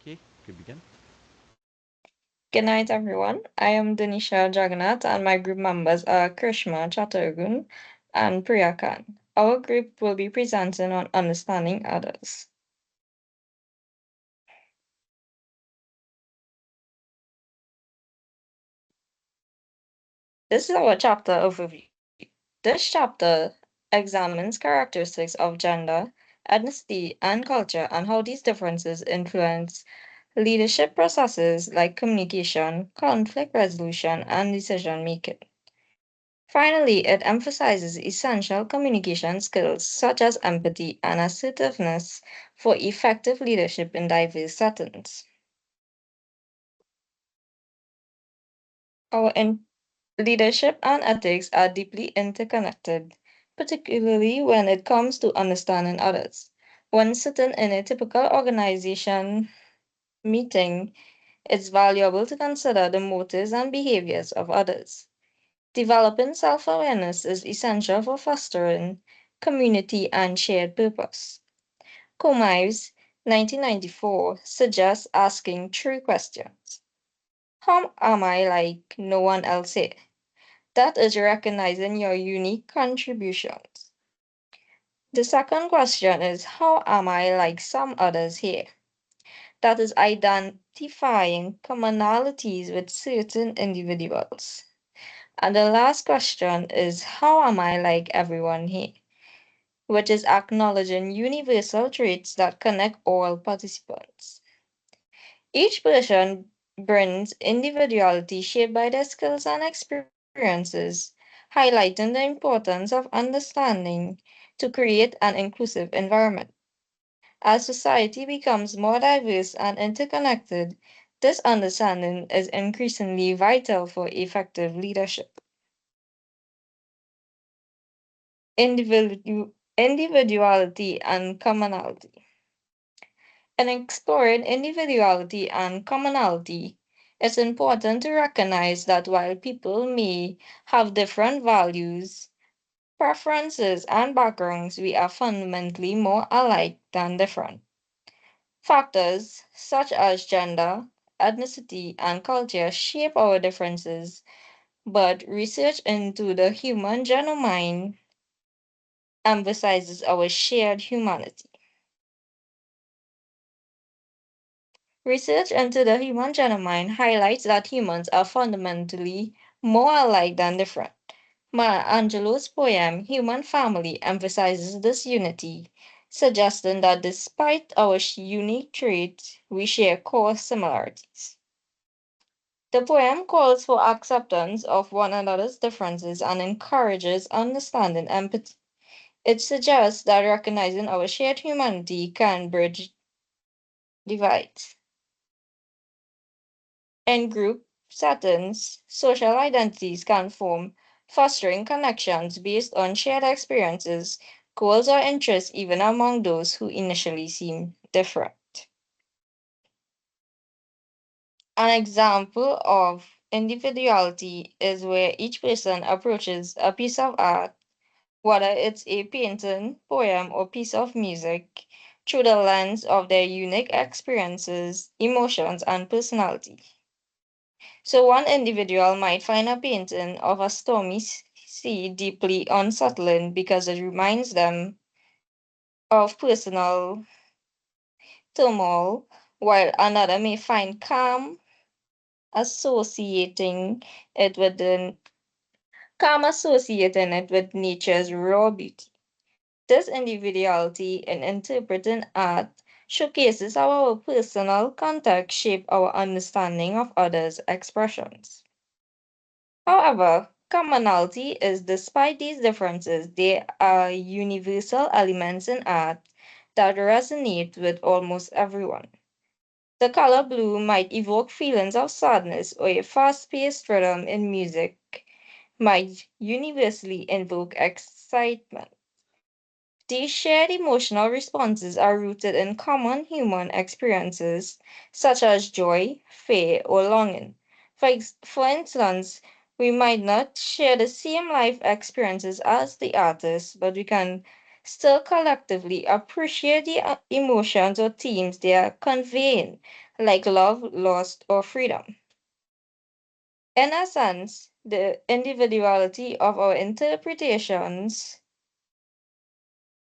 Okay, could begin. Good night, everyone. I am Danisha Jagannath, and my group members are Krishma Chattargun and Priya Khan. Our group will be presenting on understanding others. This is our chapter overview. This chapter examines characteristics of gender, ethnicity, and culture, and how these differences influence leadership processes like communication, conflict resolution, and decision making. Finally, it emphasizes essential communication skills such as empathy and assertiveness for effective leadership in diverse settings. Leadership and ethics are deeply interconnected, particularly when it comes to understanding others. When sitting in a typical organization meeting, it's valuable to consider the motives and behaviors of others. Developing self awareness is essential for fostering community and shared purpose. Comives, 1994, suggests asking three questions. How am I like no one else here? That is recognizing your unique contributions. The second question is how am I like some others here? That is identifying commonalities with certain individuals. And the last question is how am I like everyone here? Which is acknowledging universal traits that connect all participants. Each person brings individuality shaped by their skills and experiences, highlighting the importance of understanding to create an inclusive environment. As society becomes more diverse and interconnected, this understanding is increasingly vital for effective leadership. Individuality and commonality. In exploring individuality and commonality, it's important to recognize that while people may have different values, preferences, and backgrounds, we are fundamentally more alike than different. Factors such as gender, ethnicity, and culture shape our differences, but research into the human genome emphasizes our shared humanity. Research into the human genome highlights that humans are fundamentally more alike than different. Maya Angelou's poem Human Family emphasizes this unity, suggesting that despite our unique traits, we share core similarities. The poem calls for acceptance of one another's differences and encourages understanding and empathy. It suggests that recognizing our shared humanity can bridge divides. In group settings, social identities can form, fostering connections based on shared experiences, goals, or interests, even among those who initially seem different. An example of individuality is where each person approaches a piece of art, whether it's a painting, poem, or piece of music, through the lens of their unique experiences, emotions, and personality. So one individual might find a painting of a stormy sea deeply unsettling because it reminds them of personal turmoil, while another may find associating it with the associating it with nature's raw beauty. This individuality in interpreting art showcases how our personal context shape our understanding of others' expressions. However, commonality is despite these differences, there are universal elements in art that resonate with almost everyone. The color blue might evoke feelings of sadness, or a fast paced rhythm in music might universally invoke excitement. These shared emotional responses are rooted in common human experiences such as joy, fear, or longing. For instance, we might not share the same life experiences as the artist, but we can still collectively appreciate the emotions or themes they are conveying, like love, loss, or freedom. In a sense, the individuality of our interpretations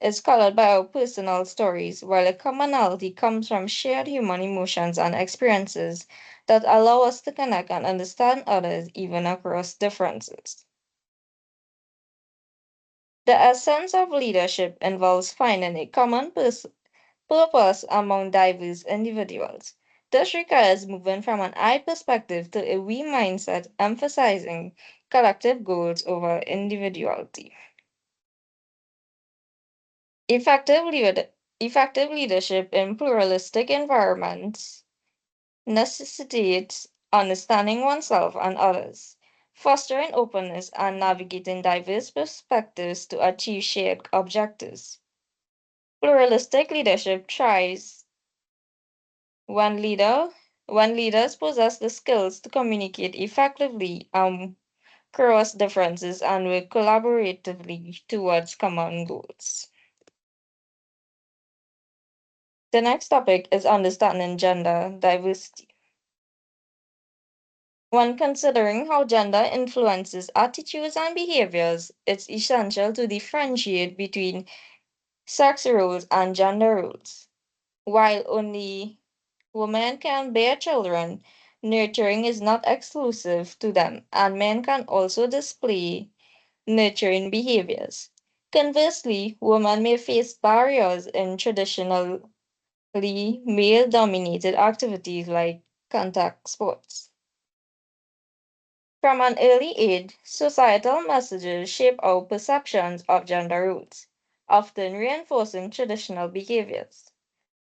is colored by our personal stories, while a commonality comes from shared human emotions and experiences that allow us to connect and understand others even across differences. The essence of leadership involves finding a common purpose among diverse individuals. This requires moving from an I perspective to a we mindset, emphasizing collective goals over individuality. Effective, effective leadership in pluralistic environments necessitates understanding oneself and others, fostering openness, and navigating diverse perspectives to achieve shared objectives. Pluralistic leadership thrives when leader when leaders possess the skills to communicate effectively cross differences and work collaboratively towards common goals. The next topic is understanding gender diversity. When considering how gender influences attitudes and behaviors, it's essential to differentiate between sex roles and gender roles. While only women can bear children, nurturing is not exclusive to them, and men can also display nurturing behaviors. Conversely, women may face barriers in traditionally male dominated activities like contact sports. From an early age, societal messages shape our perceptions of gender roles, often reinforcing traditional behaviors.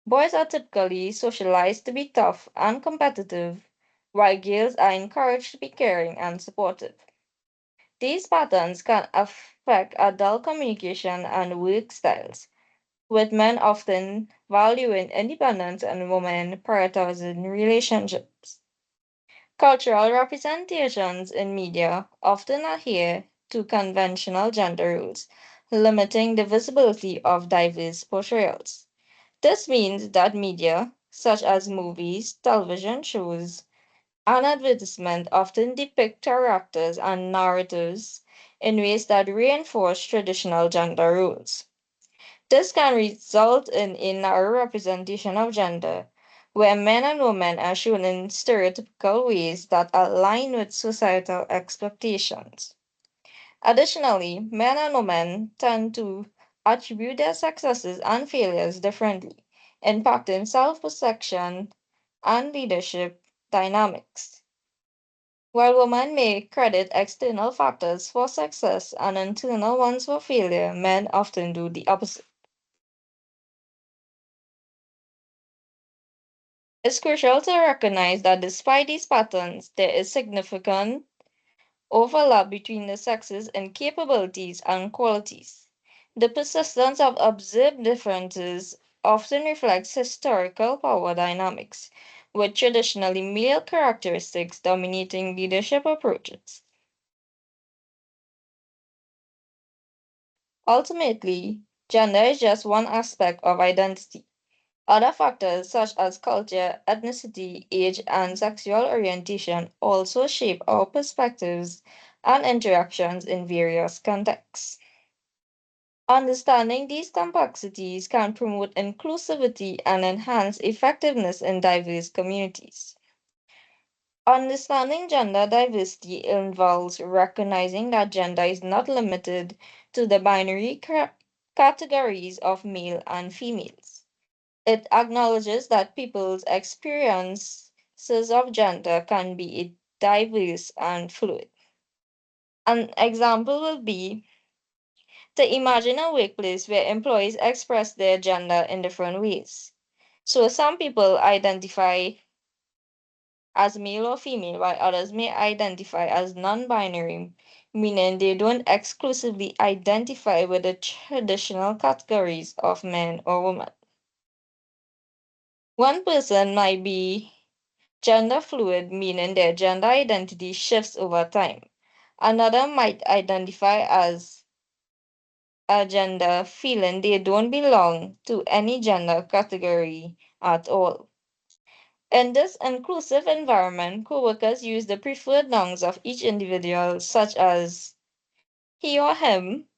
Boys are typically socialized to be tough and competitive, while girls are encouraged to be caring and supportive. These patterns can affect adult communication and work styles, with men often valuing independence and women prioritizing relationships. Cultural representations in media often adhere to conventional gender roles, limiting the visibility of diverse portrayals. This means that media, such as movies, television shows, and advertisement, often depict characters and narratives in ways that reinforce traditional gender roles. This can result in a narrow representation of gender, where men and women are shown in stereotypical ways that align with societal expectations. Additionally, men and women tend to attribute their successes and failures differently, impacting self perception and leadership dynamics. While women may credit external factors for success and internal ones for failure, men often do the opposite. It's crucial to recognize that despite these patterns, there is significant overlap between the sexes in capabilities and qualities. The persistence of observed differences often reflects historical power dynamics, with traditionally male characteristics dominating leadership approaches. Ultimately, gender is just one aspect of identity. Other factors such as culture, ethnicity, age, and sexual orientation also shape our perspectives and interactions in various contexts. Understanding these complexities can promote inclusivity and enhance effectiveness in diverse communities. Understanding gender diversity involves recognizing that gender is not limited to the binary categories of male and females. It acknowledges that people's experiences of gender can be diverse and fluid. An example will be to imagine a workplace where employees express their gender in different ways. So some people identify as male or female, while others may identify as non binary, meaning they don't exclusively identify with the traditional categories of men or women. One person might be gender fluid, meaning their gender identity shifts over time. Another might identify as a gender, feeling they don't belong to any gender category at all. In this inclusive environment, coworkers use the preferred nouns of each individual, such as he or him,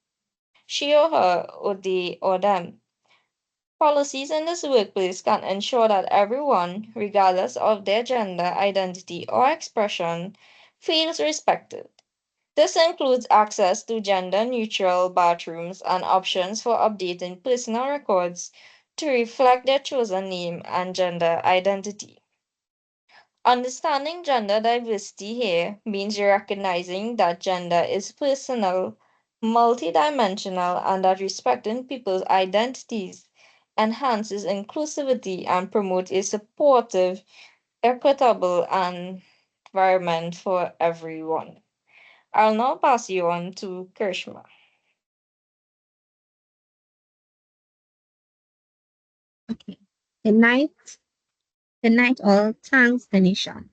she or her, or they or them. Policies in this workplace can ensure that everyone, regardless of their gender, identity, or expression, feels respected. This includes access to gender neutral bathrooms and options for updating personal records to reflect their chosen name and gender identity. Understanding gender diversity here means recognizing that gender is personal, multidimensional, and that respecting people's identities enhances inclusivity and promotes a supportive, equitable environment for everyone. I'll now pass you on to Kirshma. Okay. Good night. Good night, all. Thanks, Tanisha.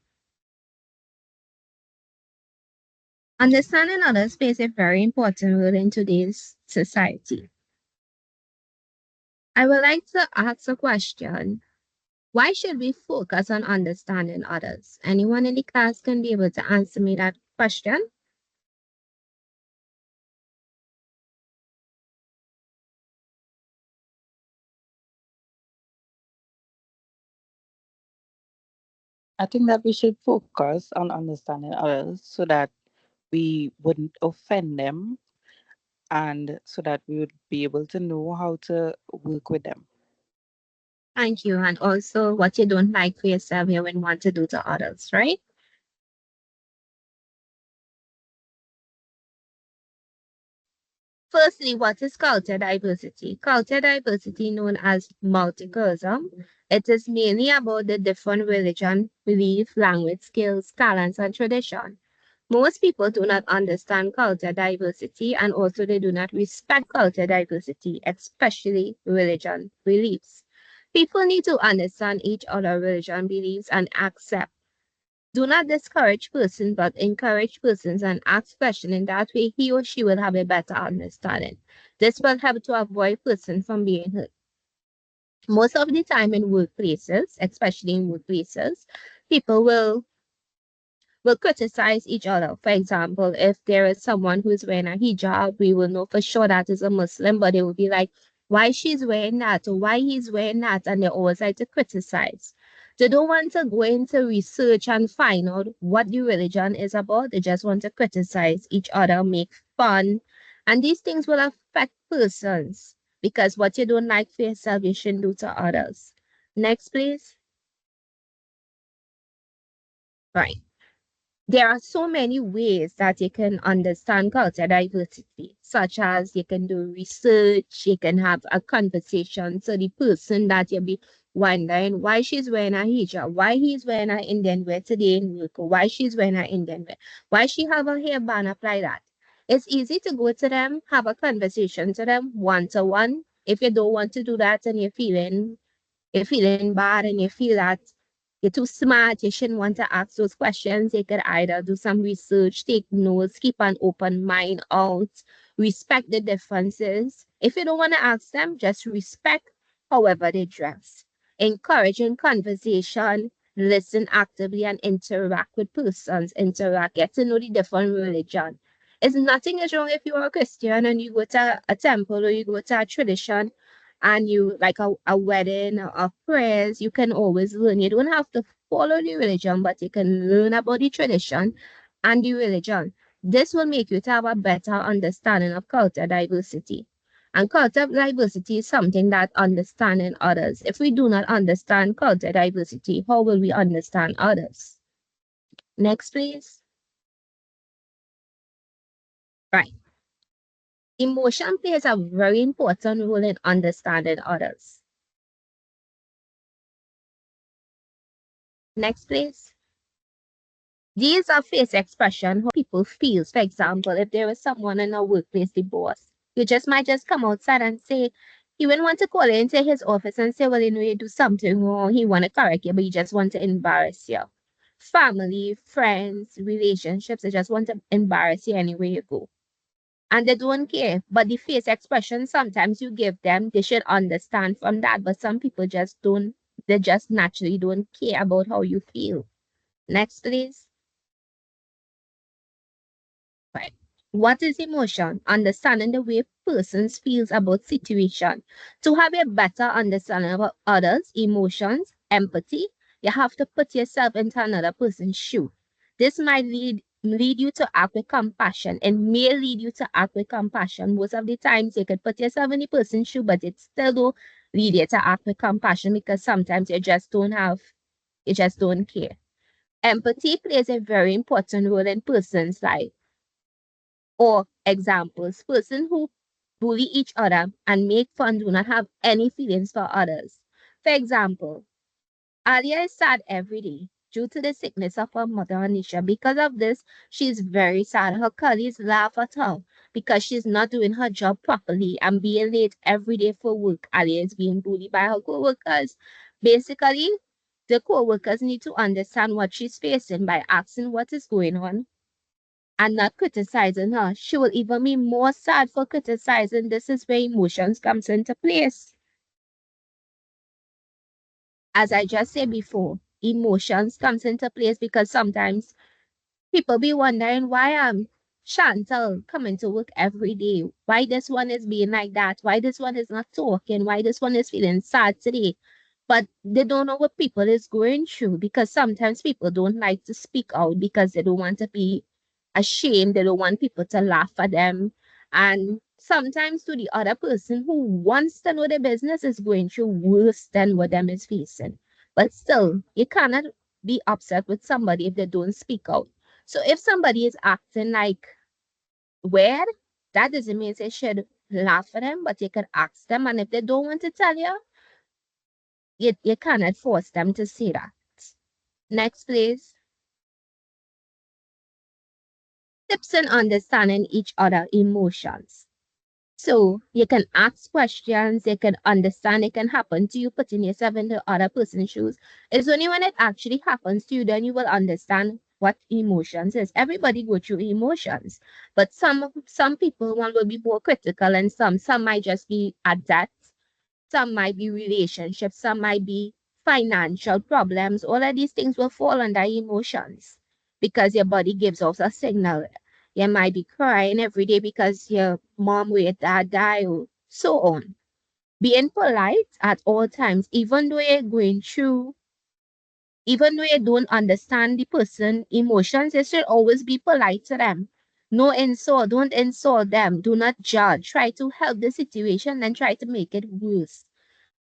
Understanding others plays a very important role in today's society. I would like to ask a question. Why should we focus on understanding others? Anyone in the class can be able to answer me that question? I think that we should focus on understanding others so that we wouldn't offend them and so that we would be able to know how to work with them. Thank you. And also what you don't like for yourself, you wouldn't want to do to others, right? Firstly, what is culture diversity? Culture diversity, known as multiculturalism, it is mainly about the different religion, belief, language, skills, talents, and tradition. Most people do not understand culture diversity and also they do not respect culture diversity, especially religion beliefs. People need to understand each other religion beliefs and accept. Do not discourage persons, but encourage persons and ask questions. In that way, he or she will have a better understanding. This will help to avoid persons from being hurt. Most of the time in workplaces, especially in workplaces, people will criticize each other. For example, if there is someone who is wearing a hijab, we will know for sure that is a Muslim, but they will be like, why she's wearing that or why he's wearing that, and they always like to criticize. They don't want to go into research and find out what the religion is about. They just want to criticize each other, make fun, and these things will affect persons because what you don't like for yourself, you shouldn't do to others. Next, please. Right. There are so many ways that you can understand culture diversity, such as you can do research, you can have a conversation. So the person that you'll be wondering why she's wearing a hijab, why he's wearing an Indian wear today in work, or why she's wearing an Indian wear, why she have a hairband up like that. It's easy to go to them, have a conversation to them one to one. If you don't want to do that and you're feeling bad and you feel that you're too smart, you shouldn't want to ask those questions, you could either do some research, take notes, keep an open mind out, respect the differences. If you don't want to ask them, just respect however they dress. Encouraging conversation, listen actively and interact with persons, interact, get to know the different religion. It's nothing is wrong if you're a Christian and you go to a temple or you go to a tradition and you like a wedding or a prayers, you can always learn. You don't have to follow the religion, but you can learn about the tradition and the religion. This will make you to have a better understanding of culture diversity. And culture diversity is something that understanding others. If we do not understand culture diversity, how will we understand others? Next, please. Right. Emotion plays a very important role in understanding others. Next, please. These are face expression, how people feel. For example, if there is someone in a workplace, the boss, you just might just come outside and say, he wouldn't want to call you into his office and say, well, you know, you do something wrong. He want to correct you, but you just want to embarrass you. Family, friends, relationships, they just want to embarrass you anywhere you go. And they don't care. But the face expression, sometimes you give them, they should understand from that. But some people just don't. They just naturally don't care about how you feel. Next, please. Right. What is emotion? Understanding the way persons feels about situation. To have a better understanding about others' emotions, empathy, you have to put yourself into another person's shoe. This might lead you to act with compassion and may lead you to act with compassion. Most of the times you could put yourself in the person's shoe, but it still don't lead you to act with compassion because sometimes you just don't care. Empathy plays a very important role in persons' life. Or examples, person who bully each other and make fun do not have any feelings for others. For example, Alia is sad every day due to the sickness of her mother Anisha. Because of this, she is very sad. Her colleagues laugh at her because she's not doing her job properly and being late every day for work. Alia is being bullied by her co-workers. Basically, the co-workers need to understand what she's facing by asking what is going on and not criticizing her. She will even be more sad for criticizing. This is where emotions comes into place. As I just said before, emotions comes into place because sometimes people be wondering why I'm Chantal coming to work every day. Why this one is being like that? Why this one is not talking? Why this one is feeling sad today? But they don't know what people is going through because sometimes people don't like to speak out because they don't want to be ashamed. They don't want people to laugh at them. And sometimes to the other person who wants to know the business is going through worse than what them is facing. But still, you cannot be upset with somebody if they don't speak out. So if somebody is acting like weird, that doesn't mean they should laugh at them, but you can ask them. And if they don't want to tell you, you cannot force them to say that. Next, please. Tips in understanding each other emotions. So you can ask questions, you can understand it can happen to you, putting yourself in the other person's shoes. It's only when it actually happens to you, then you will understand what emotions is. Everybody go through emotions, but some people one will be more critical and some might just be at that. Some might be relationships, some might be financial problems. All of these things will fall under emotions because your body gives off a signal. You might be crying every day because your mom or your dad died, or so on. Being polite at all times, even though you don't understand the person emotions, you should always be polite to them. No insult, don't insult them, do not judge. Try to help the situation and try to make it worse.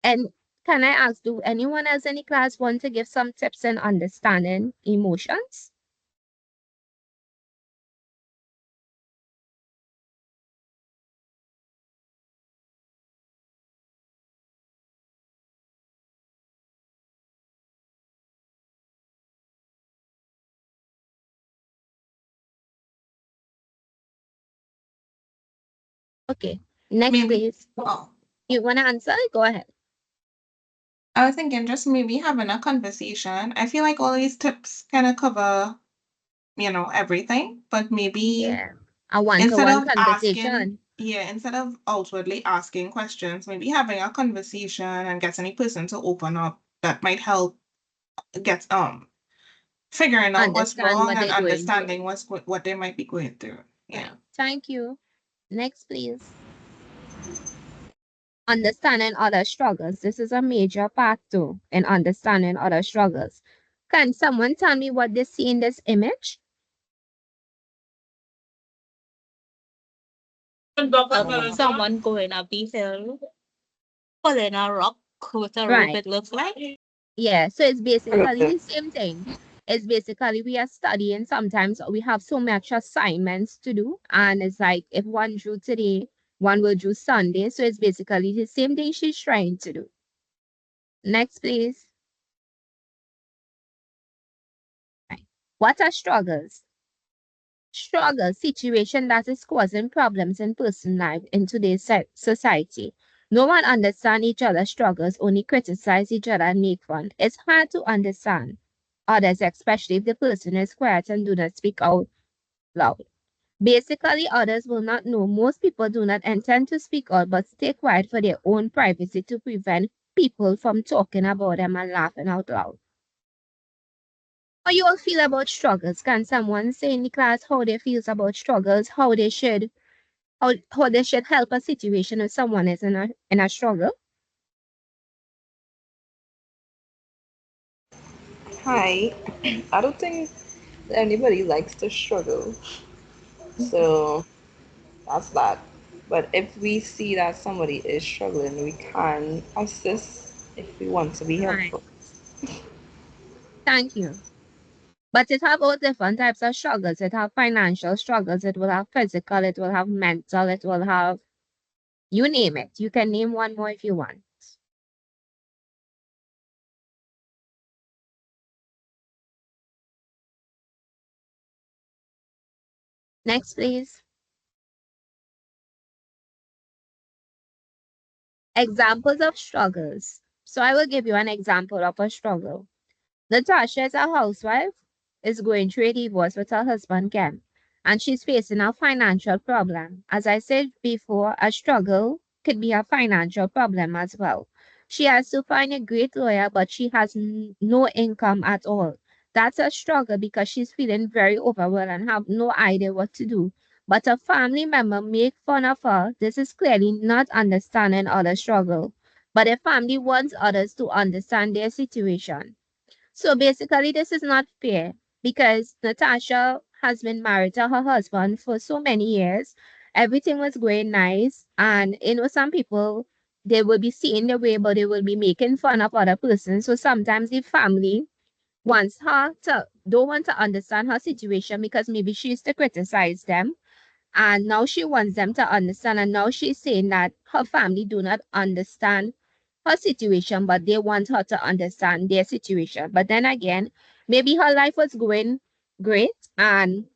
And can I ask, do anyone else in the class want to give some tips in understanding emotions? Okay, next Maybe. please. Oh, You want to answer? Go ahead. I was thinking just maybe having a conversation. I feel like all these tips kind of cover, everything, but maybe Yeah, a instead one-to-one of asking, conversation. yeah, instead of outwardly asking questions, maybe having a conversation and getting a person to open up that might help get figuring out what's Understand wrong what and they're going through. understanding what they might be going through. Yeah. Right. Thank you. Next, please. Understanding other struggles. This is a major part too in understanding other struggles. Can someone tell me what they see in this image? Someone going up the hill, pulling a rock with a rope, Right. it looks like. Yeah, so it's basically the same thing. It's basically we are studying. Sometimes we have so much assignments to do, and it's like if one drew today, one will do Sunday. So it's basically the same thing she's trying to do. Next, please. Right. What are struggles? Struggle situation that is causing problems in personal life in today's society. No one understands each other's struggles, only criticize each other and make fun. It's hard to understand others, especially if the person is quiet and do not speak out loud. Basically, others will not know. Most people do not intend to speak out but stay quiet for their own privacy to prevent people from talking about them and laughing out loud. How you all feel about struggles? Can someone say in the class how they feels about struggles, how they should help a situation if someone is in a struggle? Hi, I don't think anybody likes to struggle, so that's that. But if we see that somebody is struggling, we can assist if we want to be Right. helpful. Thank you. But it have all different types of struggles. It have financial struggles, it will have physical, it will have mental, it will have you name it. You can name one more if you want. Next, please. Examples of struggles. So I will give you an example of a struggle. Natasha is a housewife, is going through a divorce with her husband Ken, and she's facing a financial problem. As I said before, a struggle could be a financial problem as well. She has to find a great lawyer, but she has no income at all. That's a struggle because she's feeling very overwhelmed and have no idea what to do. But a family member make fun of her. This is clearly not understanding others' struggle. But a family wants others to understand their situation. So basically, this is not fair because Natasha has been married to her husband for so many years. Everything was going nice. And some people, they will be seeing the way, but they will be making fun of other persons. So sometimes the family don't want to understand her situation because maybe she used to criticize them and now she wants them to understand. And now she's saying that her family do not understand her situation, but they want her to understand their situation. But then again, maybe her life was going great. And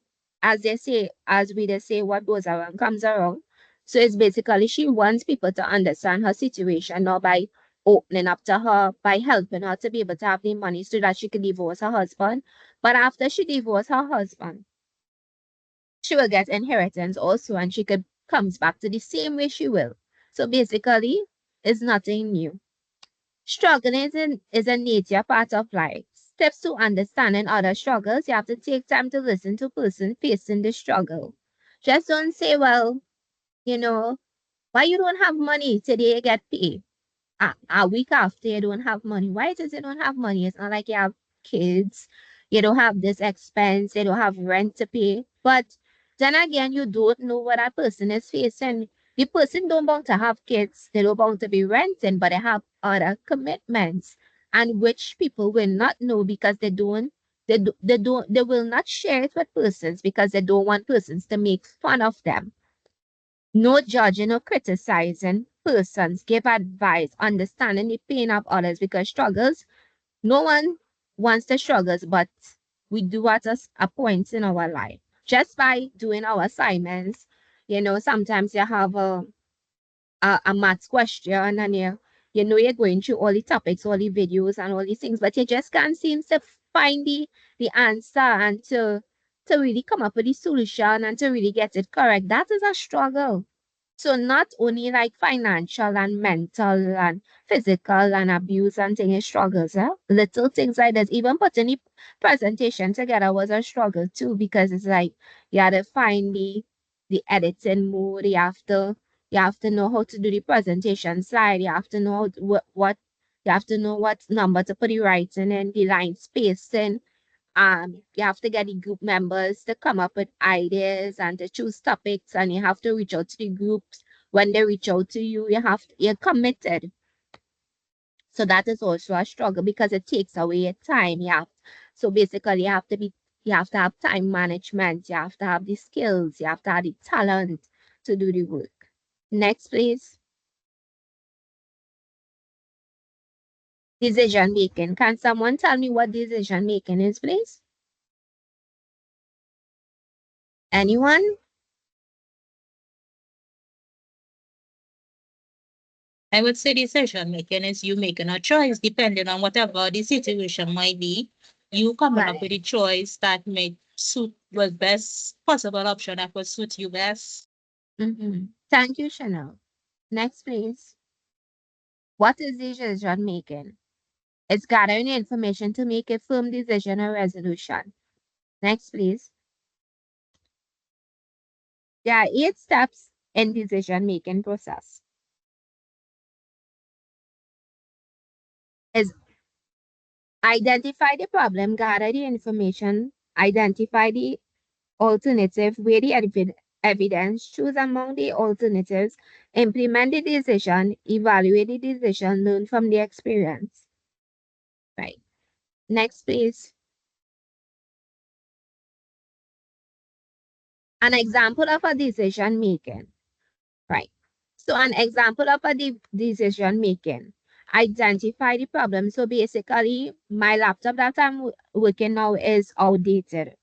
as we they say, what goes around comes around. So it's basically she wants people to understand her situation now by opening up to her, by helping her to be able to have the money so that she can divorce her husband. But after she divorced her husband, she will get inheritance also and she could comes back to the same way she will. So basically, it's nothing new. Struggling is a nature part of life. Steps to understanding other struggles, you have to take time to listen to person facing the struggle. Just don't say, well, you know, why you don't have money today you get paid? A week after you don't have money. Why it is you don't have money? It's not like you have kids, you don't have this expense, you don't have rent to pay. But then again, you don't know what that person is facing. The person don't want to have kids, they don't want to be renting, but they have other commitments, and which people will not know because they will not share it with persons because they don't want persons to make fun of them. No judging or criticizing persons, give advice, understanding the pain of others because struggles, no one wants the struggles, but we do at a point in our life. Just by doing our assignments, sometimes you have a maths question and you're going through all the topics, all the videos and all these things, but you just can't seem to find the answer and to really come up with the solution and to really get it correct. That is a struggle. So not only like financial and mental and physical and abuse and things struggles, little things like that. Even putting the presentation together was a struggle too because it's like you had to find the editing mode. You have to know how to do the presentation slide. You have to know what you have to know what number to put the writing in, the line spacing. You have to get the group members to come up with ideas and to choose topics, and you have to reach out to the groups. When they reach out to you, you're committed. So that is also a struggle because it takes away your time. So basically you have to have time management, you have to have the skills, you have to have the talent to do the work. Next, please. Decision making. Can someone tell me what decision making is, please? Anyone? I would say decision making is you making a choice depending on whatever the situation might be. You coming up Right. with a choice that may suit the best possible option that would suit you best. Thank you, Chanel. Next, please. What is decision making? It's gathering information to make a firm decision or resolution. Next, please. There are 8 steps in decision making process. Is identify the problem, gather the information, identify the alternative, weigh the evidence, choose among the alternatives, implement the decision, evaluate the decision, learn from the experience. Right. Next, please. An example of a decision making. Right. So an example of a decision making. Identify the problem. So basically, my laptop that I'm working now is outdated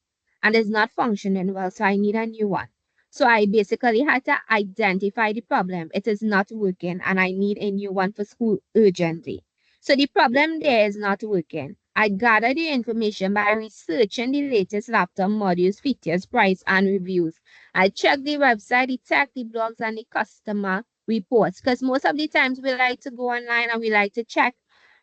and is not functioning well. So I need a new one. So I basically had to identify the problem. It is not working and I need a new one for school urgently. So the problem there is not working. I gather the information by researching the latest laptop models, features, price, and reviews. I check the website, the tech, the blogs, and the customer reports because most of the times we like to go online and we like to check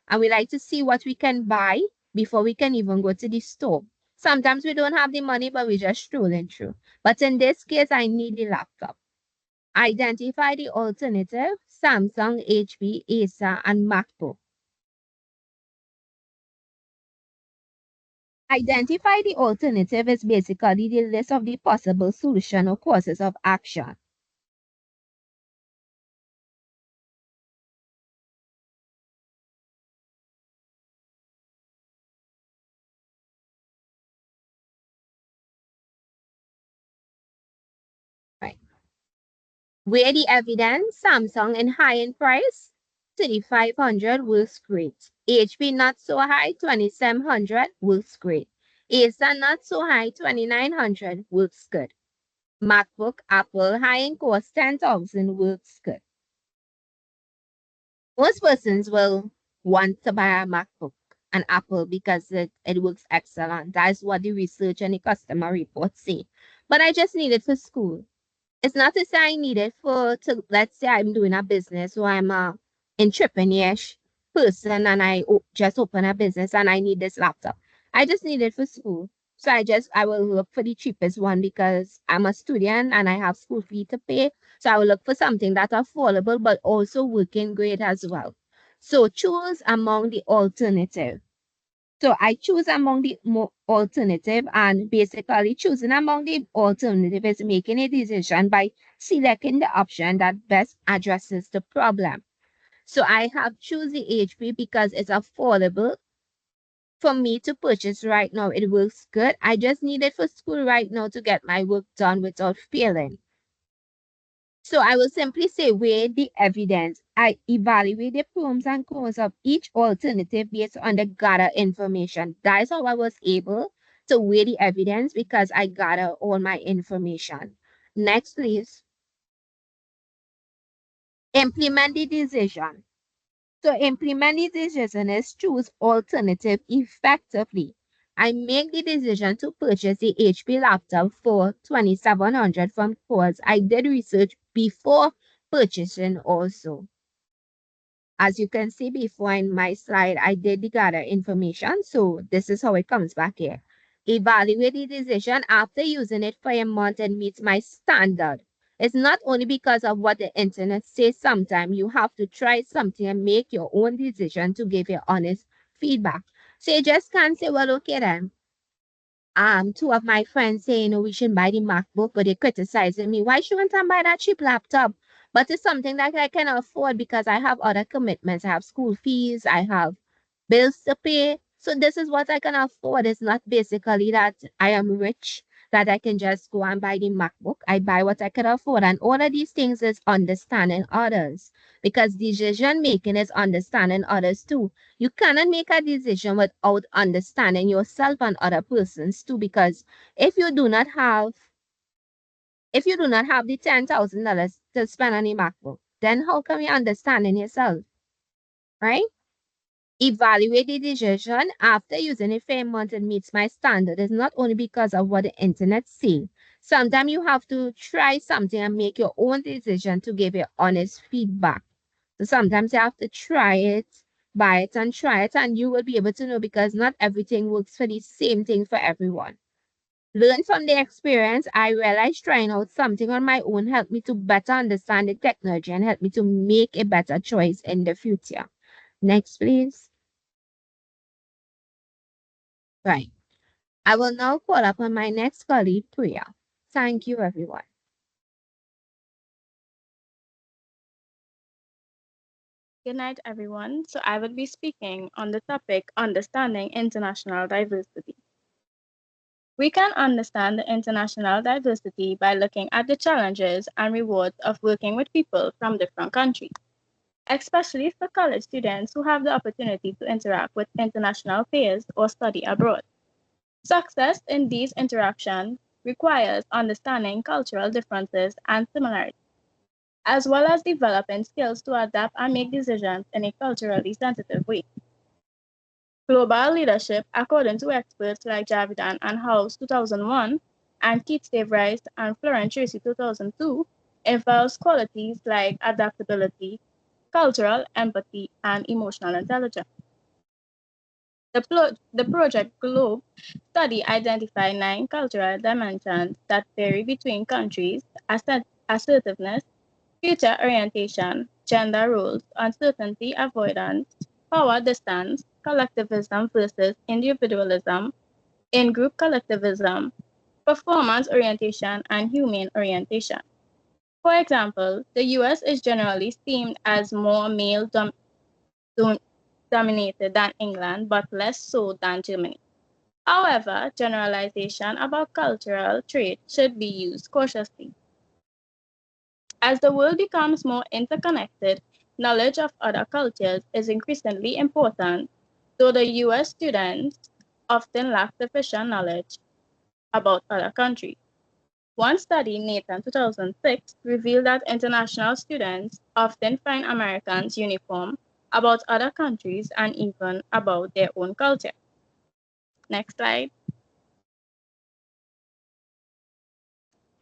and we like to see what we can buy before we can even go to the store. Sometimes we don't have the money, but we're just strolling through. But in this case, I need the laptop. Identify the alternative Samsung, HP, Acer, and MacBook. Identify the alternative is basically the list of the possible solution or courses of action. Right. Where the evidence, Samsung in high-end price, 3500 works great. HP not so high, 2700 works great. Acer not so high, 2900 works good. MacBook, Apple, high-end cost 10,000 works good. Most persons will want to buy a MacBook and Apple because it works excellent. That's what the research and the customer reports say. But I just need it for school. It's not to say I need it to let's say I'm doing a business or I'm a entrepreneur person and just open a business and I need this laptop. I just need it for school. So I will look for the cheapest one because I'm a student and I have school fee to pay. So I will look for something that's affordable but also working great as well. So choose among the alternative. So I choose among the alternative and basically choosing among the alternative is making a decision by selecting the option that best addresses the problem. So I have choose the HP because it's affordable for me to purchase right now. It works good. I just need it for school right now to get my work done without failing. So I will simply say weigh the evidence. I evaluate the pros and cons of each alternative based on the gathered information. That is how I was able to weigh the evidence because I gather all my information. Next, please. Implement the decision. So implement the decision is choose alternative effectively. I make the decision to purchase the HP laptop for 2700 from course. I did research before purchasing also. As you can see before in my slide, I did gather information. So this is how it comes back here. Evaluate the decision after using it for a month and meets my standard. It's not only because of what the internet says. Sometimes you have to try something and make your own decision to give your honest feedback. So you just can't say, well, okay then. Two of my friends say, we should buy the MacBook, but they criticizing me. Why shouldn't I buy that cheap laptop? But it's something that I can afford because I have other commitments. I have school fees, I have bills to pay. So this is what I can afford. It's not basically that I am rich, that I can just go and buy the MacBook. I buy what I can afford. And all of these things is understanding others because decision making is understanding others too. You cannot make a decision without understanding yourself and other persons too. Because if you do not have the $10,000 to spend on a MacBook, then how can you understand in yourself? Right? Evaluate the decision after using it for a month and meets my standard is not only because of what the internet say. Sometimes you have to try something and make your own decision to give your honest feedback. So sometimes you have to try it, buy it and try it, and you will be able to know because not everything works for the same thing for everyone. Learn from the experience. I realized trying out something on my own helped me to better understand the technology and helped me to make a better choice in the future. Next, please. Right. I will now call upon my next colleague, Priya. Thank you, everyone. Good night, everyone. So I will be speaking on the topic understanding international diversity. We can understand the international diversity by looking at the challenges and rewards of working with people from different countries, especially for college students who have the opportunity to interact with international peers or study abroad. Success in these interactions requires understanding cultural differences and similarities, as well as developing skills to adapt and make decisions in a culturally sensitive way. Global leadership, according to experts like Javidan and House 2001 and Keith Stave Rice and Florence Tracy 2002, involves qualities like adaptability, cultural empathy, and emotional intelligence. The Project Globe study identified 9 cultural dimensions that vary between countries: assertiveness, future orientation, gender roles, uncertainty avoidance, power distance, collectivism versus individualism, in-group collectivism, performance orientation, and humane orientation. For example, the US is generally seen as more dom- dominated than England, but less so than Germany. However, generalization about cultural traits should be used cautiously. As the world becomes more interconnected, knowledge of other cultures is increasingly important, though the US students often lack sufficient knowledge about other countries. One study, Nathan 2006, revealed that international students often find Americans uniform about other countries and even about their own culture. Next slide.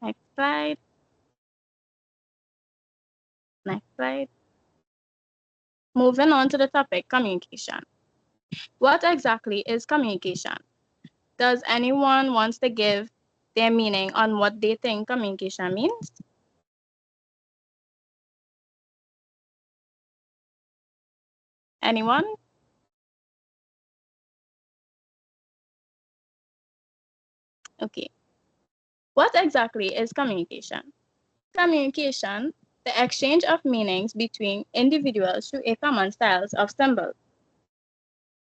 Next slide. Next slide. Moving on to the topic communication. What exactly is communication? Does anyone wants to give their meaning on what they think communication means? Anyone? Okay. What exactly is communication? Communication, the exchange of meanings between individuals through a common styles of symbols.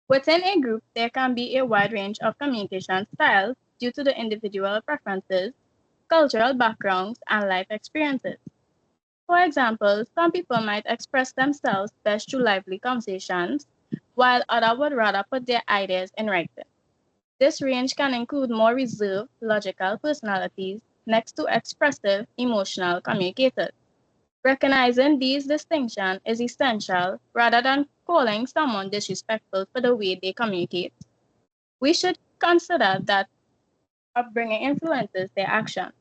Within a group, there can be a wide range of communication styles due to the individual preferences, cultural backgrounds, and life experiences. For example, some people might express themselves best through lively conversations, while others would rather put their ideas in writing. This range can include more reserved, logical personalities next to expressive, emotional communicators. Recognizing these distinctions is essential rather than calling someone disrespectful for the way they communicate. We should consider that upbringing influences their actions.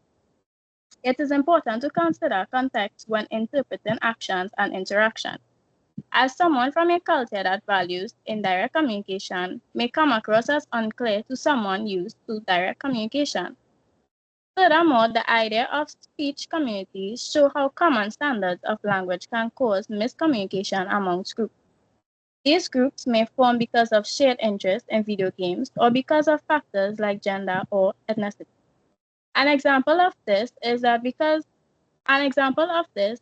It is important to consider context when interpreting actions and interactions, as someone from a culture that values indirect communication may come across as unclear to someone used to direct communication. Furthermore, the idea of speech communities show how common standards of language can cause miscommunication amongst groups. These groups may form because of shared interest in video games or because of factors like gender or ethnicity. An example of this is that because an example of this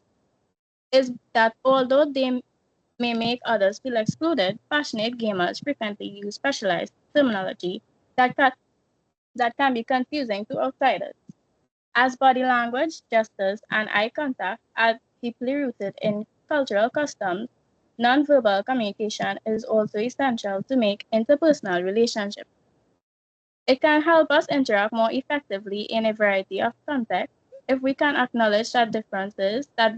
is that although they may make others feel excluded, passionate gamers frequently use specialized terminology that can, that can be confusing to outsiders. As body language, gestures, and eye contact are deeply rooted in cultural customs, nonverbal communication is also essential to make interpersonal relationships. It can help us interact more effectively in a variety of contexts if we can acknowledge that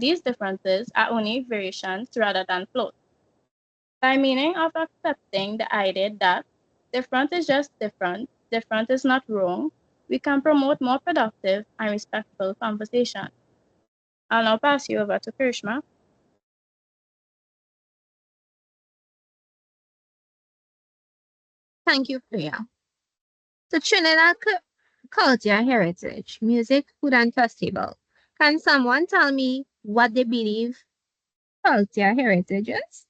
these differences are only variations rather than flaws. By meaning of accepting the idea that different is just different, different is not wrong, we can promote more productive and respectful conversation. I'll now pass you over to Krishma. Thank you, Priya. So Trinidad culture, heritage, music, food, and festival. Can someone tell me what they believe culture heritage is?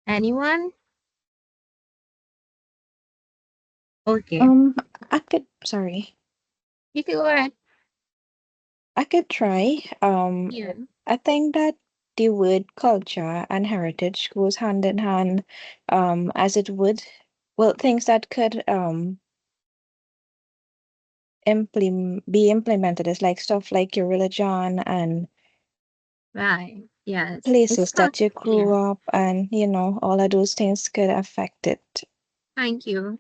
Anyone? Okay, Um, sorry, you can go ahead. I could try. Yeah. I think that the word culture and heritage goes hand in hand, as it would. Well, things that could be implemented is like stuff like your religion and Right. Yes. It's places not. that you Yeah. grew up, and all of those things could affect it. Thank you.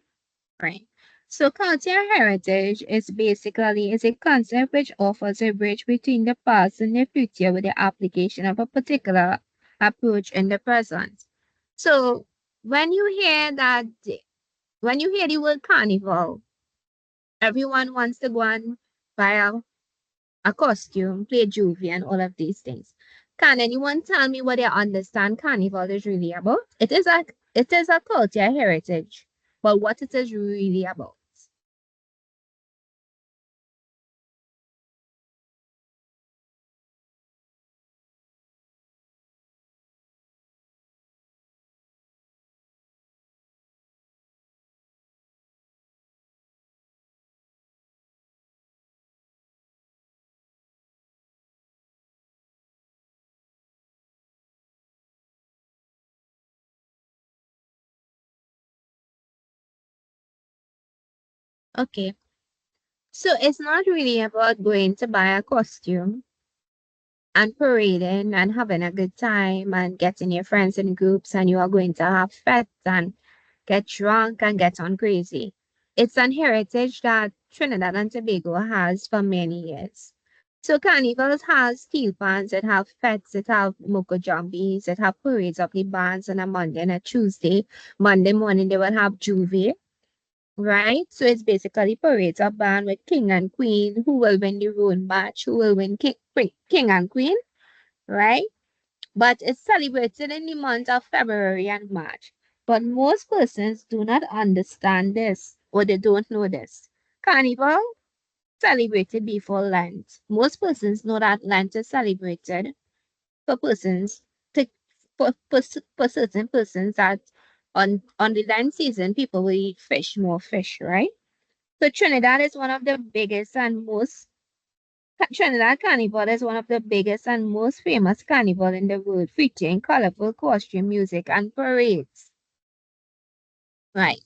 Right. So cultural heritage is a concept which offers a bridge between the past and the future with the application of a particular approach in the present. So when you hear that, when you hear the word carnival, everyone wants to go and buy a costume, play juvie, and all of these things. Can anyone tell me what they understand carnival is really about? It is a culture heritage, but what it is really about? Okay, so it's not really about going to buy a costume and parading and having a good time and getting your friends in groups and you are going to have fets and get drunk and get on crazy. It's an heritage that Trinidad and Tobago has for many years. So carnivals has steel pans, it have fets, it have moco jumbies, it have parades of the bands on a Monday and a Tuesday. Monday morning they will have juve, right? So it's basically parades of band with king and queen, who will win the road match, who will win king and queen, right? But it's celebrated in the months of February and March. But most persons do not understand this or they don't know this. Carnival celebrated before Lent. Most persons know that Lent is celebrated for persons to, for certain persons that on the Lent season people will eat fish, more fish, right? So Trinidad is one of the biggest and most Trinidad Carnival is one of the biggest and most famous carnival in the world, featuring colorful costume, music, and parades. Right.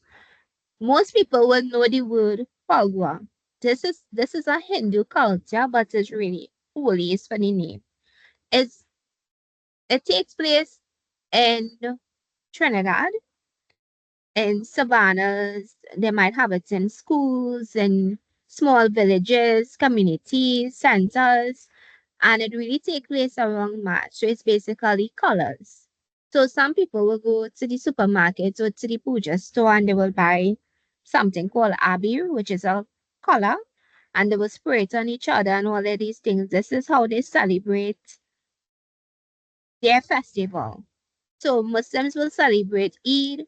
Most people will know the word Phagwa. This is a Hindu culture, but it's really holy is for the name. It's it takes place in Trinidad, in savannas. They might have it in schools, in small villages, communities, centers, and it really takes place around March. So it's basically colors. So some people will go to the supermarket or to the puja store and they will buy something called abir, which is a color, and they will spray it on each other and all of these things. This is how they celebrate their festival. So Muslims will celebrate Eid.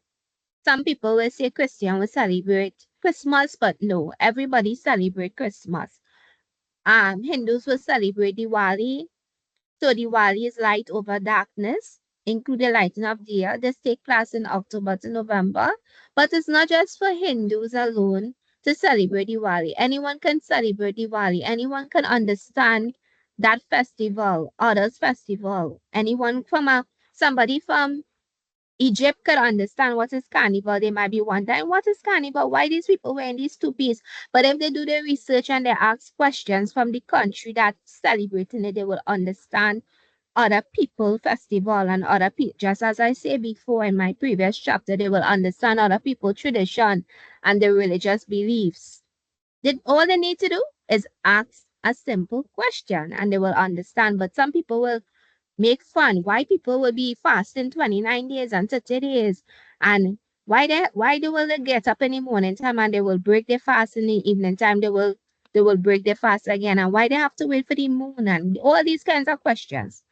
Some people will say Christian will celebrate Christmas, but no, everybody celebrate Christmas. Hindus will celebrate Diwali. So Diwali is light over darkness, including lighting of the year. This takes place in October to November. But it's not just for Hindus alone to celebrate Diwali. Anyone can celebrate Diwali. Anyone can understand that festival, others festival. Anyone from somebody from Egypt could understand what is carnival. They might be wondering, what is carnival? Why these people wearing these two pieces? But if they do their research and they ask questions from the country that's celebrating it, they will understand other people festival and other people. Just as I said before in my previous chapter, they will understand other people tradition and their religious beliefs. All they need to do is ask a simple question and they will understand. But some people will make fun. Why people will be fasting 29 days and 30 days. And why they will they get up in the morning time and they will break their fast in the evening time. They will break their fast again. And why they have to wait for the moon and all these kinds of questions.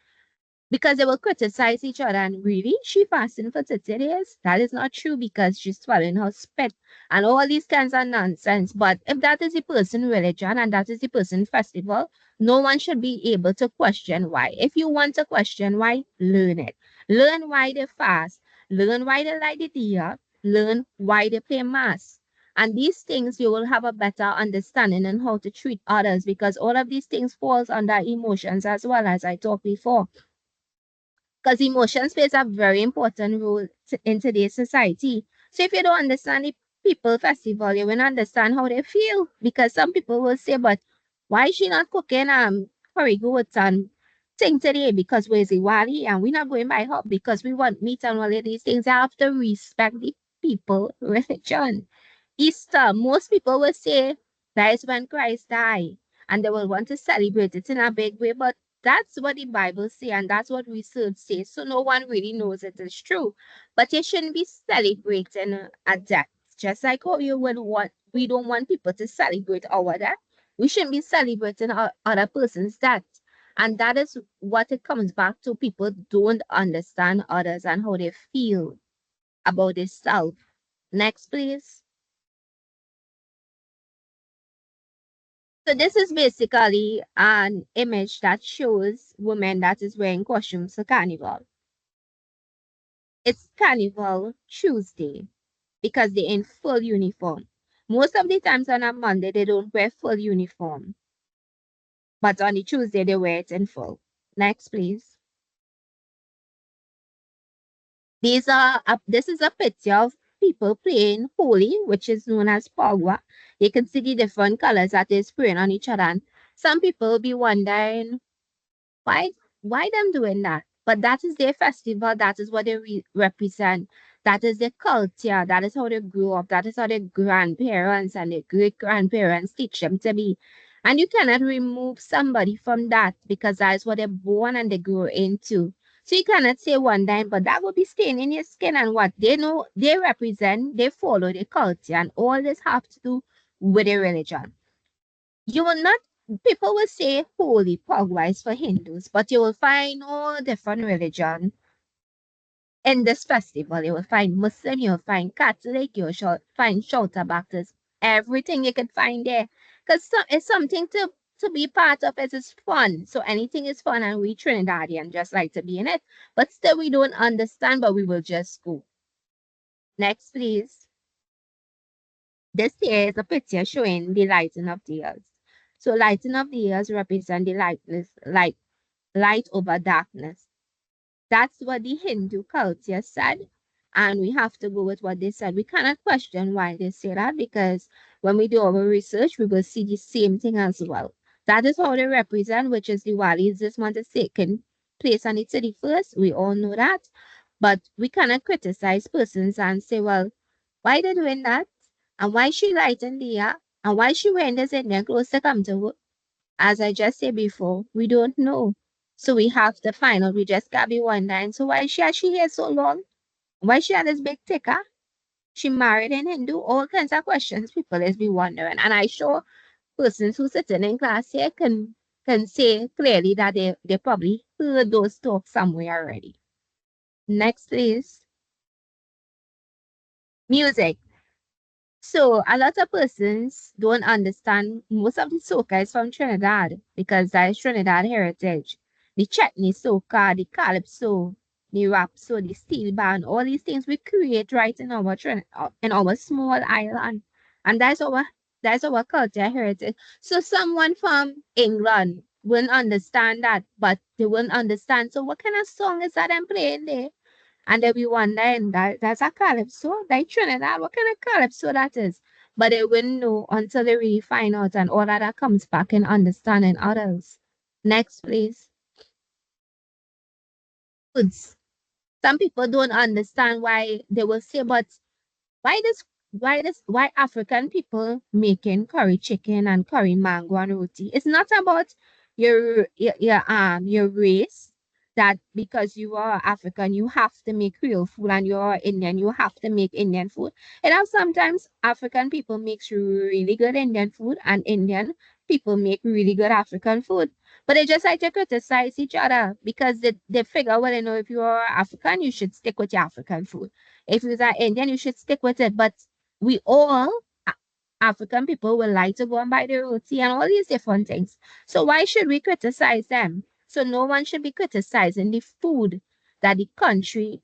because they will criticize each other. And really, she fasting for 30 days? That is not true because she's swallowing her spit and all these kinds of nonsense. But if that is the person religion and that is the person festival, no one should be able to question why. If you want to question why, learn it. Learn why they fast. Learn why they light the dia. Learn why they play mass. And these things you will have a better understanding on how to treat others because all of these things falls under emotions as well as I talked before because emotions plays a very important role in today's society. So if you don't understand the people festival, you will not understand how they feel. Because some people will say, but why is she not cooking curry goats and thing today? Because where's the wali and we're not going by her because we want meat and all of these things. I have to respect the people religion. Easter, most people will say that is when Christ died, and they will want to celebrate it in a big way, but that's what the Bible says, and that's what research says. So no one really knows it is true. But you shouldn't be celebrating a death. Just like how you would want, we don't want people to celebrate our death. We shouldn't be celebrating other person's death. And that is what it comes back to. People don't understand others and how they feel about themselves. Next, please. So this is basically an image that shows women that is wearing costumes for carnival. It's Carnival Tuesday because they're in full uniform. Most of the times on a Monday, they don't wear full uniform. But on the Tuesday, they wear it in full. Next, please. This is a picture of people playing holy, which is known as pagua. You can see the different colors that they're spraying on each other. And some people will be wondering, why them doing that? But that is their festival. That is what they represent. That is their culture. That is how they grew up. That is how their grandparents and their great grandparents teach them to be. And you cannot remove somebody from that because that is what they're born and they grow into. So you cannot say one time, but that would be staying in your skin and what they know, they represent, they follow the culture, and all this have to do with their religion. You will not, people will say holy Pagwa is for Hindus, but you will find all different religion in this festival. You will find Muslim, you will find Catholic, you will find Shouter Baptist, everything you can find there. Because it's something to be part of. It is fun. So anything is fun, and we Trinidadian just like to be in it. But still, we don't understand, but we will just go. Next, please. This here is a picture showing the lighting of the earth. So lighting of the earth represent the light over darkness. That's what the Hindu culture said. And we have to go with what they said. We cannot question why they say that because when we do our research, we will see the same thing as well. That is how they represent, which is Diwali. This month is taking place on the 31st. We all know that. But we cannot criticize persons and say, well, why they doing that? And why she lighting the air? And why she wearing this Indian clothes to come to work? As I just said before, we don't know. So we have to find out. We just gotta be wondering. So why has she here so long? Why she had this big ticker? She married in Hindu? All kinds of questions people is be wondering. And I sure persons who sitting in class here can say clearly that they probably heard those talks somewhere already. Next is music. So a lot of persons don't understand most of the soca is from Trinidad because that is Trinidad heritage. The chutney soca, the calypso, the rap so the steel band, all these things we create right in our in our small island. And that's our culture heritage. So someone from England wouldn't understand that, but they wouldn't understand. So what kind of song is that I'm playing there? And they'll be wondering that's a calypso, like Trinidad, what kind of calypso that is? But they wouldn't know until they really find out, and all of that comes back in understanding others. Next, please. Foods. Some people don't understand why they will say, but why African people making curry chicken and curry mango and roti? It's not about your race that because you are African you have to make Creole food and you're Indian you have to make Indian food. And now sometimes African people makes really good Indian food and Indian people make really good African food. But they just like to criticize each other because they figure, well, if you're African, you should stick with your African food. If you're Indian, you should stick with it. But we all, A- African people, will like to go and buy the roti and all these different things. So why should we criticize them? So no one should be criticizing the food that the culture,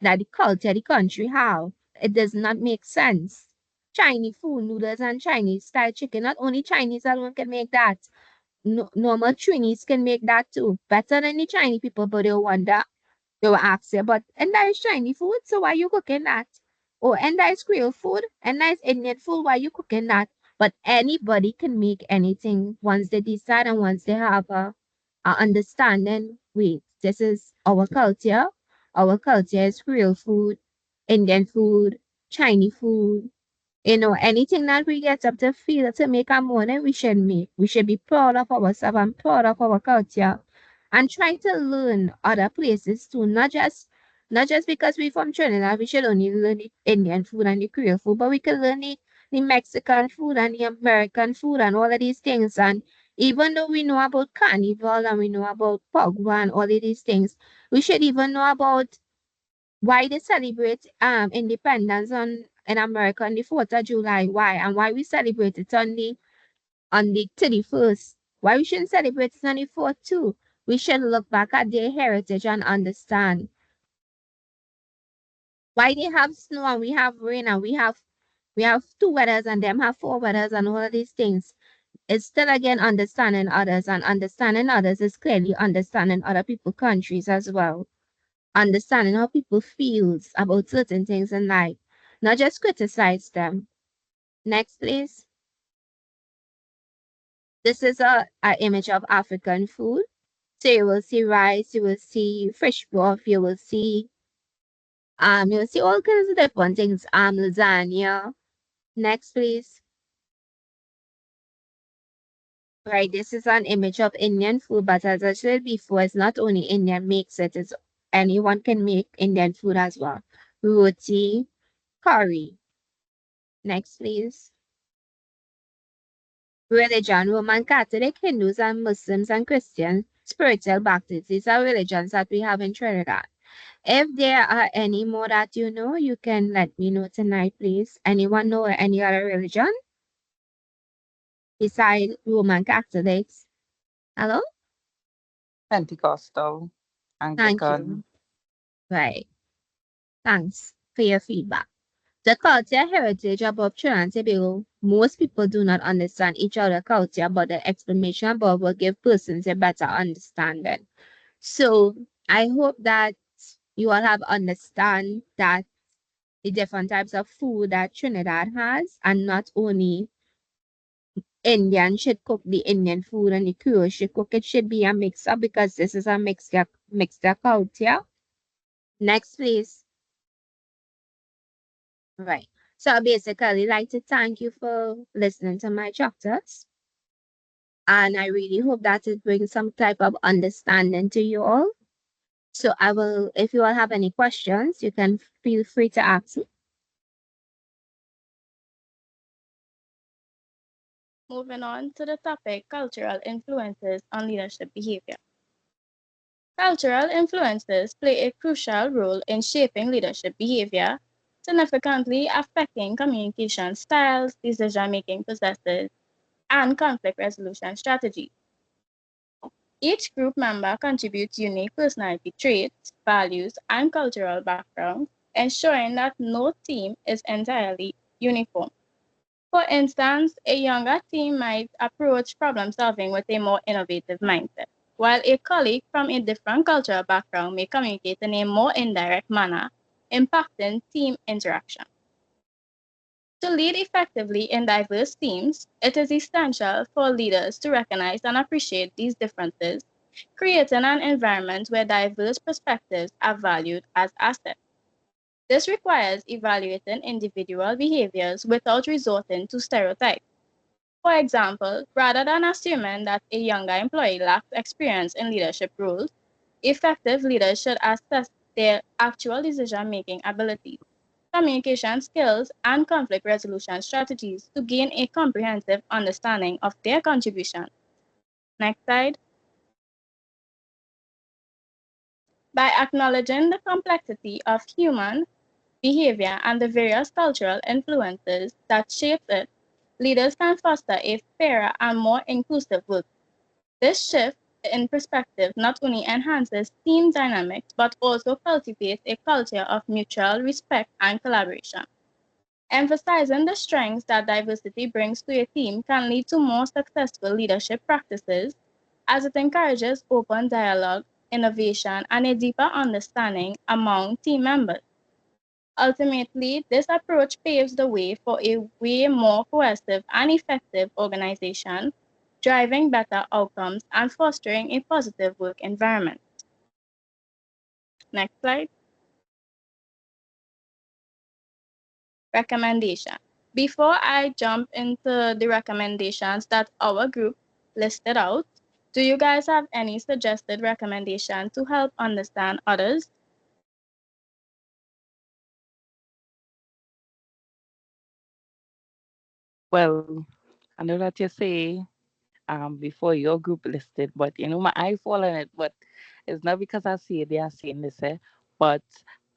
the country have. It does not make sense. Chinese food, noodles and Chinese style chicken. Not only Chinese alone can make that. No, normal Chinese can make that too. Better than the Chinese people, but they wonder, they will ask you, but and that is Chinese food, so why you cooking that? Oh, and that is Creole food, and that is Indian food, why you cooking that? But anybody can make anything once they decide and once they have a understanding. Wait, this is our culture. Our culture is Creole food, Indian food, Chinese food, anything that we get up to feel to make our money, we should make. We should be proud of ourselves and proud of our culture and try to learn other places too. Not just because we're from Trinidad, we should only learn the Indian food and the Creole food, but we can learn the Mexican food and the American food and all of these things. And even though we know about carnival and we know about Pogwa and all of these things, we should even know about why they celebrate independence in America on the 4th of July. Why? And why we celebrate it on the 31st. Why we shouldn't celebrate it on the 4th too? We should look back at their heritage and understand why they have snow and we have rain and we have two weathers and them have four weathers and all of these things. It's still again understanding others, and understanding others is clearly understanding other people's countries as well. Understanding how people feels about certain things in life, not just criticize them. Next, please. This is a image of African food. So you will see rice, you will see fish broth, you will see all kinds of different things. Lasagna. Next, please. Right, this is an image of Indian food, but as I said before, it's not only Indian makes it, it's anyone can make Indian food as well. Roti, curry. Next, please. Religion, Roman Catholic, Hindus, and Muslims and Christians, spiritual practices. These are religions that we have in Trinidad. If there are any more that you know, you can let me know tonight, please. Anyone know any other religion besides Roman Catholics? Hello? Pentecostal, Thank Anglican. you. Right. Thanks for your feedback. The culture heritage above Trinidad and Tobago, most people do not understand each other culture, but the explanation above will give persons a better understanding. So I hope that you all have understand that the different types of food that Trinidad has, and not only Indian should cook the Indian food and the Creole should cook. It should be a mix up because this is a mixed culture. Next, please. Right. So I basically like to thank you for listening to my chapters. And I really hope that it brings some type of understanding to you all. So I will, if you all have any questions, you can feel free to ask me. Moving on to the topic cultural influences on leadership behavior. Cultural influences play a crucial role in shaping leadership behavior, significantly affecting communication styles, decision making processes, and conflict resolution strategies. Each group member contributes unique personality traits, values, and cultural backgrounds, ensuring that no team is entirely uniform. For instance, a younger team might approach problem solving with a more innovative mindset, while a colleague from a different cultural background may communicate in a more indirect manner, impacting team interaction. To lead effectively in diverse teams, it is essential for leaders to recognize and appreciate these differences, creating an environment where diverse perspectives are valued as assets. This requires evaluating individual behaviors without resorting to stereotypes. For example, rather than assuming that a younger employee lacks experience in leadership roles, effective leaders should assess their actual decision making abilities, communication skills, and conflict resolution strategies to gain a comprehensive understanding of their contribution. Next slide. By acknowledging the complexity of human behavior and the various cultural influences that shape it, leaders can foster a fairer and more inclusive work. This shift in perspective not only enhances team dynamics but also cultivates a culture of mutual respect and collaboration. Emphasizing the strengths that diversity brings to a team can lead to more successful leadership practices as it encourages open dialogue, innovation, and a deeper understanding among team members. Ultimately, this approach paves the way for a way more cohesive and effective organization, driving better outcomes and fostering a positive work environment. Next slide. Recommendation. Before I jump into the recommendations that our group listed out, do you guys have any suggested recommendation to help understand others? Well, I know that you say before your group listed, but you know my eye fall on it, but it's not because I see they are saying this, but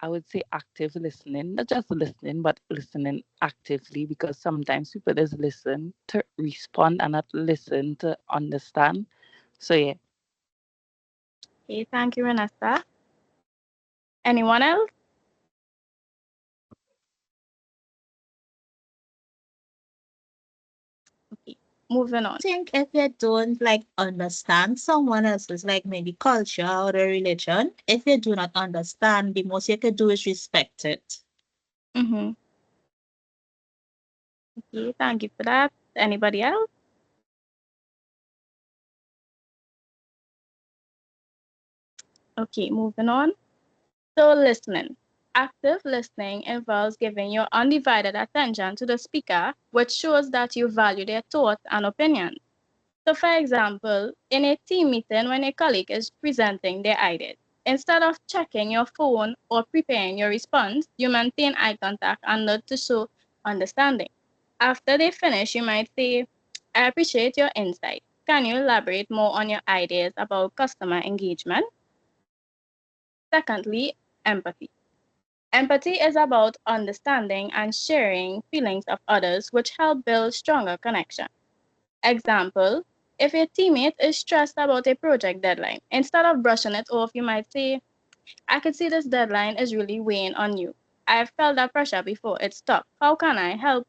I would say active listening, not just listening, but listening actively because sometimes people just listen to respond and not listen to understand. So yeah. Okay, thank you, Renessa. Anyone else? Okay, moving on. I think if you don't like understand someone else's like maybe culture or the religion, if you do not understand, the most you can do is respect it. Mm-hmm. Okay, thank you for that. Anybody else? Okay, moving on. So, listening. Active listening involves giving your undivided attention to the speaker, which shows that you value their thoughts and opinions. So, for example, in a team meeting when a colleague is presenting their ideas, instead of checking your phone or preparing your response, you maintain eye contact and nod to show understanding. After they finish, you might say, I appreciate your insight. Can you elaborate more on your ideas about customer engagement? Secondly, empathy. Empathy is about understanding and sharing feelings of others, which help build stronger connection. Example, if your teammate is stressed about a project deadline, instead of brushing it off, you might say, I can see this deadline is really weighing on you. I've felt that pressure before, it's tough. How can I help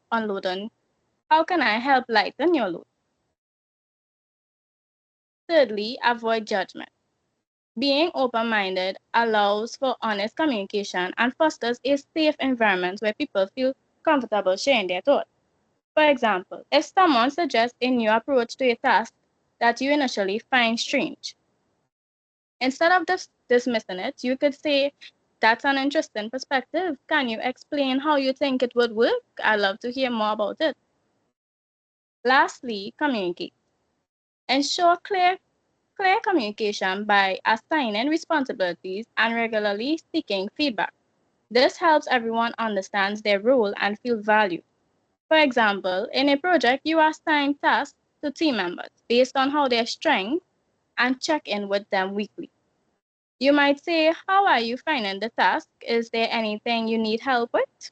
lighten your load? Thirdly, avoid judgment. Being open minded allows for honest communication and fosters a safe environment where people feel comfortable sharing their thoughts. For example, if someone suggests a new approach to a task that you initially find strange, instead of dismissing it, you could say, that's an interesting perspective. Can you explain how you think it would work? I'd love to hear more about it. Lastly, communicate. Ensure clear communication by assigning responsibilities and regularly seeking feedback. This helps everyone understand their role and feel valued. For example, in a project, you assign tasks to team members based on how their strengths and check in with them weekly. You might say, how are you finding the task? Is there anything you need help with?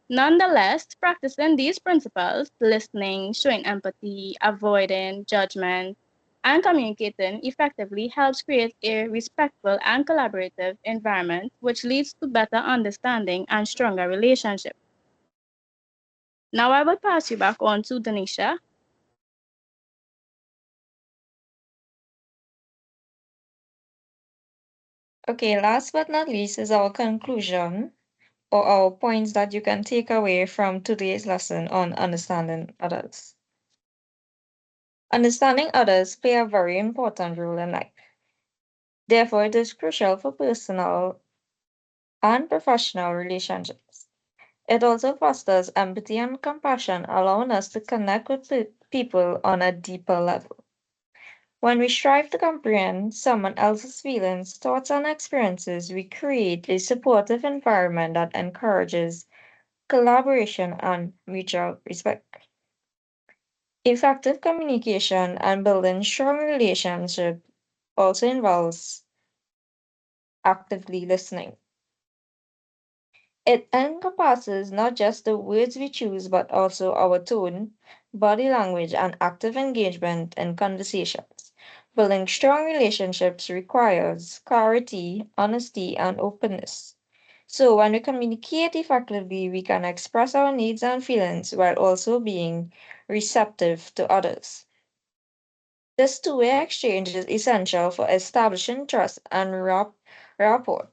Nonetheless, practicing these principles, listening, showing empathy, avoiding judgment, and communicating effectively helps create a respectful and collaborative environment, which leads to better understanding and stronger relationships. Now I will pass you back on to Denisha. Okay, last but not least is our conclusion or our points that you can take away from today's lesson on understanding others. Understanding others play a very important role in life. Therefore, it is crucial for personal and professional relationships. It also fosters empathy and compassion, allowing us to connect with people on a deeper level. When we strive to comprehend someone else's feelings, thoughts, and experiences, we create a supportive environment that encourages collaboration and mutual respect. Effective communication and building strong relationships also involves actively listening. It encompasses not just the words we choose, but also our tone, body language, and active engagement in conversations. Building strong relationships requires clarity, honesty, and openness. So, when we communicate effectively, we can express our needs and feelings while also being receptive to others. This two-way exchange is essential for establishing trust and rapport,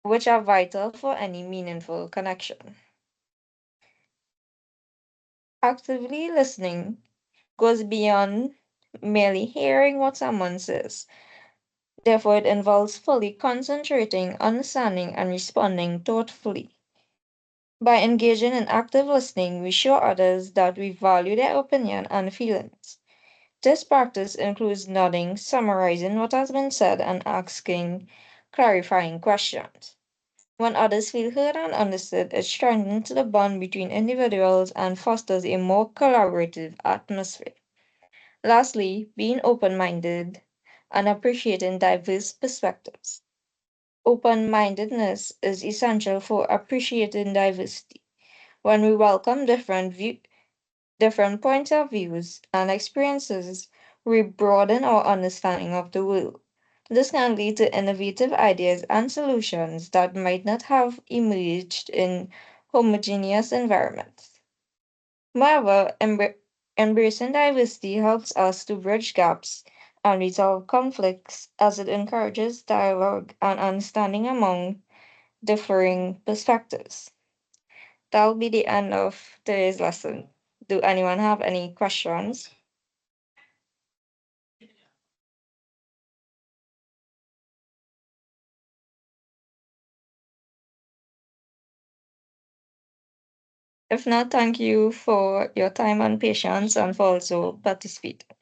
which are vital for any meaningful connection. Actively listening goes beyond merely hearing what someone says. Therefore, it involves fully concentrating, understanding, and responding thoughtfully. By engaging in active listening, we show others that we value their opinion and feelings. This practice includes nodding, summarizing what has been said, and asking clarifying questions. When others feel heard and understood, it strengthens the bond between individuals and fosters a more collaborative atmosphere. Lastly, being open minded and appreciating diverse perspectives. Open mindedness is essential for appreciating diversity. When we welcome different points of views and experiences, we broaden our understanding of the world. This can lead to innovative ideas and solutions that might not have emerged in homogeneous environments. Moreover, embracing diversity helps us to bridge gaps and resolve conflicts as it encourages dialogue and understanding among differing perspectives. That'll be the end of today's lesson. Do anyone have any questions? If not, thank you for your time and patience and for also participating.